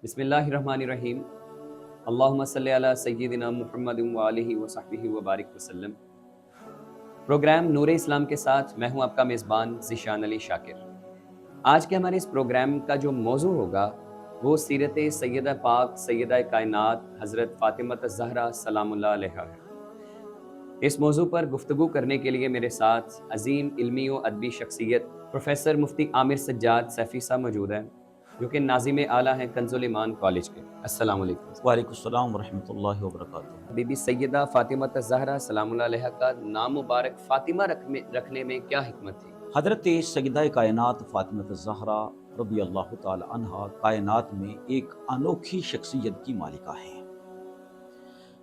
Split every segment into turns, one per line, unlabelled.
بسم اللہ الرحمن الرحیم۔ اللہم صلی علی سیدنا محمد وآلہ وصحبہ وبارک وسلم۔ پروگرام نور اسلام کے ساتھ میں ہوں آپ کا میزبان ذیشان علی شاکر۔ آج کے ہمارے اس پروگرام کا جو موضوع ہوگا وہ سیرت سیدہ پاک سیدہ کائنات حضرت فاطمہ الزہرا سلام اللہ علیہا ہے۔ اس موضوع پر گفتگو کرنے کے لیے میرے ساتھ عظیم علمی و ادبی شخصیت پروفیسر مفتی عامر سجاد سیفی صاحب موجود ہیں، جو کہ ناظم اعلیٰ ہیں کنز الایمان کالج کے۔ السلام علیکم۔
وعلیکم السلام ورحمۃ اللہ وبرکاتہ۔
بی بی سیدہ فاطمہ الزہرا سلام اللہ علیہا کا نام مبارک فاطمہ رکھنے میں کیا حکمت تھی؟
حضرت سیدہ کائنات فاطمہ الزہرا رضی اللہ تعالی عنہا کائنات میں ایک انوکھی شخصیت کی مالکہ ہے۔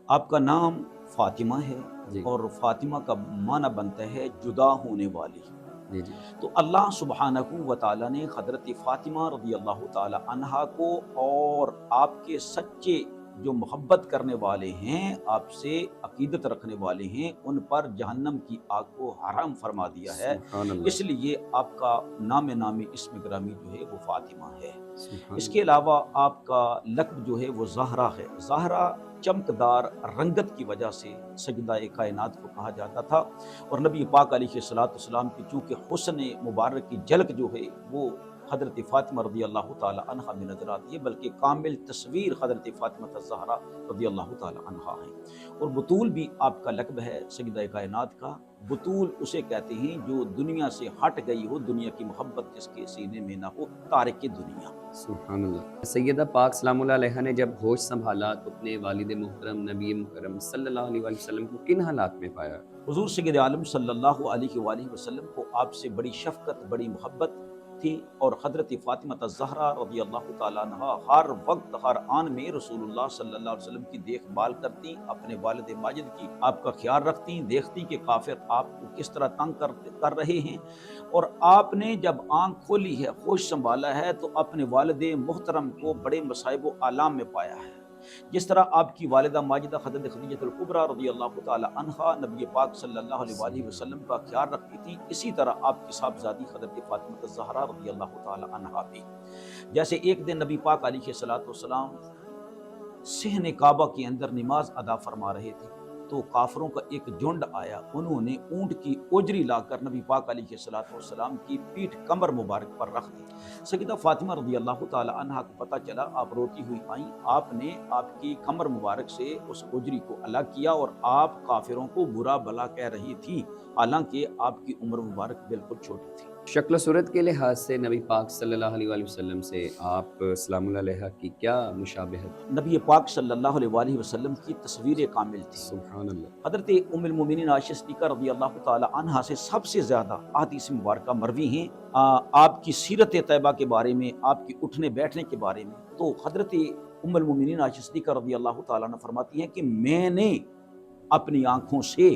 آپ کا نام فاطمہ ہے
جی
اور فاطمہ کا معنی بنتا ہے جدا ہونے والی۔
جی جی
تو اللہ سبحانہ و تعالی نے حضرت فاطمہ رضی اللہ تعالی عنہا کو اور آپ کے سچے جو محبت کرنے والے ہیں، آپ سے عقیدت رکھنے والے ہیں، ان پر جہنم کی آگ کو حرام فرما دیا ہے۔
سبحان اللہ،
اس لیے آپ کا نامی اسم گرامی جو ہے وہ فاطمہ ہے۔
سبحان
اس کے علاوہ آپ کا لقب جو ہے وہ زہرا ہے۔ زہرا چمکدار رنگت کی وجہ سے سیدہ کائنات کو کہا جاتا تھا، اور نبی پاک علیہ الصلوۃ والسلام کی چونکہ حسن مبارک کی جھلک جو ہے وہ حضرت فاطمہ رضی اللہ تعالی عنہا میں نظر آتی ہے، بلکہ کامل تصویر حضرت فاطمہ الزہرا رضی اللہ تعالی عنہا ہے۔ اور بطول بھی آپ کا لقب ہے سیدہ کائنات کا۔ بطول اسے کہتے ہیں جو دنیا سے ہٹ گئی ہو، دنیا کی محبت جس کے سینے میں نہ ہو، تارک دنیا۔
سبحان اللہ۔ سیدہ پاک سلام اللہ علیہا نے جب ہوش سنبھالا تو اپنے والد محترم نبی مکرم صلی اللہ علیہ وسلم کو کن حالات میں پایا؟
حضور سید عالم صلی اللہ علیہ وآلہ وسلم کو آپ سے بڑی شفقت، بڑی محبت تھی، اور حضرت فاطمہ الزہرا رضی اللہ تعالیٰ عنہ ہر وقت ہر آن میں رسول اللہ صلی اللہ علیہ وسلم کی دیکھ بھال کرتی، اپنے والد ماجد کی آپ کا خیال رکھتی، دیکھتی کہ کافر آپ کو کس طرح تنگ کر رہے ہیں، اور آپ نے جب آنکھ کھولی ہے، ہوش سنبھالا ہے، تو اپنے والد محترم کو بڑے مصائب و آلام میں پایا ہے۔ جس طرح آپ کی والدہ ماجدہ حضرت خدیجہ الکبریٰ رضی اللہ تعالی عنہا نبی پاک صلی اللہ علیہ وآلہ وسلم کا خیال رکھتی تھی، اسی طرح آپ کی صاحبزادی حضرت فاطمہ الزہرا رضی اللہ تعالی عنہا بھی۔ جیسے ایک دن نبی پاک علیہ السلام صحن کعبہ کے اندر نماز ادا فرما رہے تھے، تو کافروں کا ایک جھنڈ آیا، انہوں نے اونٹ کی اوجری لا کر نبی پاک علیہ السلام کی پیٹھ کمر مبارک پر رکھ دی۔ سیدہ فاطمہ رضی اللہ تعالی عنہا کو پتہ چلا، آپ روتی ہوئی آئیں، آپ نے آپ کی کمر مبارک سے اس اوجری کو الگ کیا، اور آپ کافروں کو برا بلا کہہ رہی تھی، حالانکہ آپ کی عمر مبارک بالکل چھوٹی تھی۔
شکل و صورت کے لحاظ سے نبی پاک صلی اللہ علیہ وآلہ وسلم سے آپ سلام اللہ علیہا کی کیا مشابہت؟
نبی پاک صلی اللہ علیہ وآلہ وسلم کی تصویر کامل تھی۔
سبحان اللہ۔
حضرت ام المومنین عائشہ صدیقہ رضی اللہ تعالی عنہا سے سب سے زیادہ احادیث مبارکہ مروی ہیں آپ کی سیرت طیبہ کے بارے میں، آپ کی اٹھنے بیٹھنے کے بارے میں۔ تو حضرت ام المومنین عائشہ صدیقہ رضی اللہ تعالی عنہ فرماتی ہیں کہ میں نے اپنی آنکھوں سے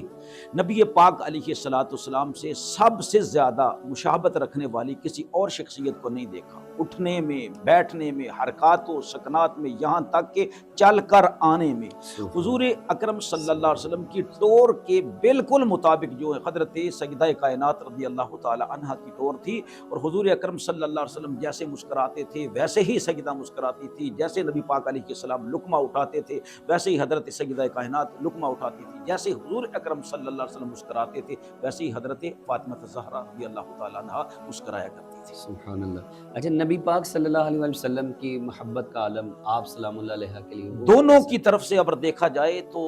نبی پاک علیہ السلام سے سب سے زیادہ مشابہت رکھنے والی کسی اور شخصیت کو نہیں دیکھا، اٹھنے میں، بیٹھنے میں، حرکات و سکنات میں، یہاں تک کہ چل کر آنے میں حضور اکرم صلی اللہ علیہ وسلم کی ٹور کے بالکل مطابق جو ہے حضرت سیدہ کائنات رضی اللہ تعالی عنہا کی ٹور تھی، اور حضور اکرم صلی اللہ علیہ وسلم جیسے مسکراتے تھے ویسے ہی سیدہ مسکراتی تھی، جیسے نبی پاک علیہ السلام لقمہ اٹھاتے تھے ویسے ہی حضرت سیدہ کائنات لقمہ اٹھاتی تھی، جیسے حضور اکرم صلی اللہ علیہ وسلم مسکراتے تھے ویسے ہی حضرت فاطمہ الزہرا رضی اللہ تعالی عنہا مسکرایا کرتی تھی۔
سبحان اللہ۔ اچھا، نبی پاک صلی اللہ علیہ وآلہ وسلم کی محبت کا عالم آپ سلام اللہ علیہا کے لیے وہ
دونوں کی طرف سے اگر دیکھا جائے تو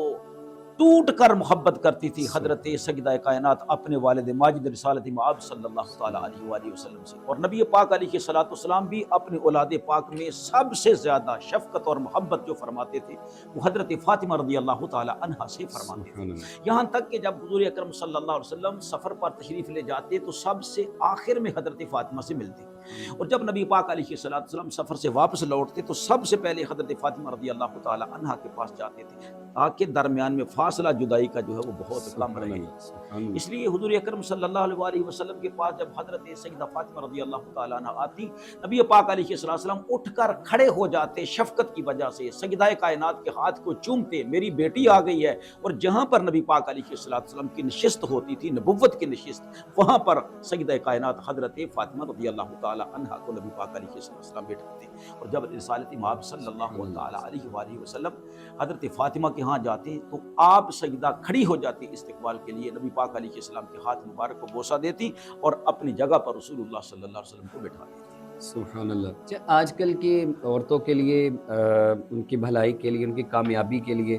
ٹوٹ کر محبت کرتی تھی حضرت سیدہ کائنات اپنے والد ماجد رسالت مآب صلی اللہ تعالی علیہ وآلہ وسلم سے، اور نبی پاک علیہ السلام بھی اپنے اولاد پاک میں سب سے زیادہ شفقت اور محبت جو فرماتے تھے وہ حضرت فاطمہ رضی اللہ تعالی عنہا سے فرماتے تھے۔ یہاں تک کہ جب حضور اکرم صلی اللہ علیہ وسلم سفر پر تشریف لے جاتے تو سب سے آخر میں حضرت فاطمہ سے ملتے، اور جب نبی پاک علیہ السلام سفر سے واپس لوٹتے تو سب سے پہلے حضرت فاطمہ رضی اللہ تعالی عنہا کے پاس جاتے تھے، تاکہ درمیان میں فاصلہ جدائی کا جو ہے وہ بہت کم رہے۔ اس لیے حضور اکرم صلی اللہ علیہ وآلہ وسلم کے پاس جب حضرت سیدہ فاطمہ رضی اللہ تعالی عنہا آتی، نبی پاک علیہ السلام اٹھ کر کھڑے ہو جاتے، شفقت کی وجہ سے سیدہ کائنات کے ہاتھ کو چومتے، میری بیٹی آ گئی ہے، اور جہاں پر نبی پاک علیہ السلام کی نشست ہوتی تھی، نبوت کی نشست، وہاں پر سیدہ کائنات حضرت فاطمہ رضی اللہ تعالی تعالی عنہا کو نبی پاک علیہ السلام بیٹھاتے ہیں، اور جب رسالت مآب صلی اللہ تعالی علیہ وآلہ وسلم حضرت فاطمہ کے ہاں جاتے ہیں تو آپ سیدہ کھڑی ہو جاتی استقبال کے لیے، نبی پاک علیہ السلام کے ہاتھ مبارک کو بوسہ دیتی اور اپنی جگہ پر رسول اللہ صلی اللہ علیہ وسلم کو بٹھا دیتی۔
سبحان اللہ۔ اچھا، آج کل کی عورتوں کے لیے ان کی بھلائی کے لیے، ان کی کامیابی کے لیے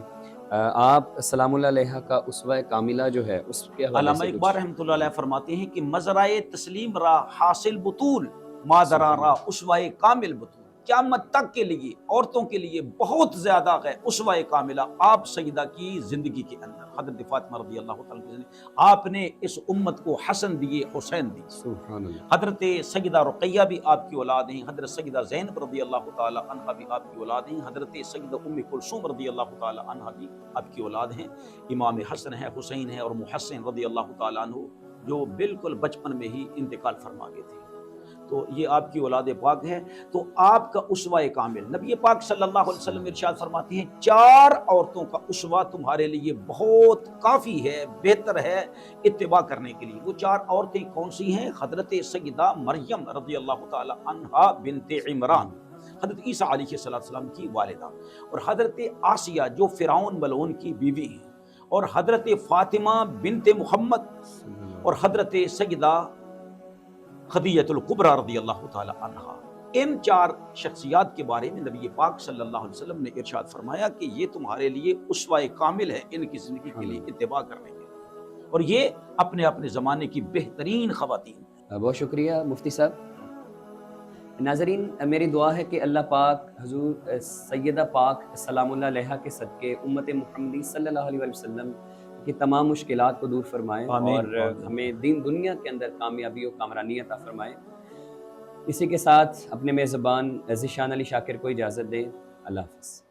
آپ سلام اللہ علیہ کا اسوہ کاملہ جو ہے اس کے حوالے
علامہ
سے
اقبال رحمۃ اللہ علیہ فرماتے ہیں کہ مزرائے تسلیم را حاصل بطول مادرا را اسوہ کامل بطول، قیامت تک کے لیے عورتوں کے لیے بہت زیادہ ہے اسوہ کاملہ آپ سیدہ کی زندگی کے اندر، حضرت فاطمہ رضی اللہ تعالیٰ کی زندگی، آپ نے اس امت کو حسن دیے، حسین دیے۔
سبحان اللہ۔
حضرت سیدہ رقیہ بھی آپ کی اولاد ہیں، حضرت سیدہ زینب رضی اللہ تعالی عنہا بھی آپ کی اولاد ہیں، حضرت سیدہ ام کلثوم رضی اللہ تعالی عنہا بھی آپ کی اولاد ہیں، امام حسن ہے، حسین ہے، اور محسن رضی اللہ تعالی عنہ جو بالکل بچپن میں ہی انتقال فرما گئے تھے، تو یہ آپ کی اولاد پاک ہے۔ تو آپ کا اسوہ کامل، نبی پاک صلی اللہ علیہ وسلم ارشاد فرماتے ہیں 4 عورتوں کا اسوہ تمہارے لیے بہت کافی ہے، بہتر ہے اتباع کرنے کے لیے۔ وہ 4 عورتیں کون سی ہیں؟ حضرت سیدہ مریم رضی اللہ تعالی عنہا بنت عمران، حضرت عیسیٰ علیہ السلام کی والدہ، اور حضرت آسیہ جو فرعون ملعون کی بیوی ہیں، اور حضرت فاطمہ بنت محمد، اور حضرت سیدہ خدیجہ الکبریٰ رضی اللہ تعالی عنہا۔ ان 4 شخصیات کے بارے میں نبی پاک صلی اللہ علیہ وسلم نے ارشاد فرمایا کہ یہ تمہارے لیے اسوہ کامل ہے ان کی زندگی کے لیے اتباع کرنے کے لیے، اور یہ اپنے اپنے زمانے کی بہترین خواتین ہیں۔
بہت شکریہ مفتی صاحب۔ ناظرین، میری دعا ہے کہ اللہ پاک حضور سیدہ پاک سلام اللہ علیہ کے صدقے امت محمدی صلی اللہ علیہ وسلم کی تمام مشکلات کو دور فرمائے اور ہمیں دین دنیا کے اندر کامیابی و کامرانی عطا فرمائے۔ اسی کے ساتھ اپنے میزبان ذیشان علی شاکر کو اجازت دیں۔ اللہ حافظ۔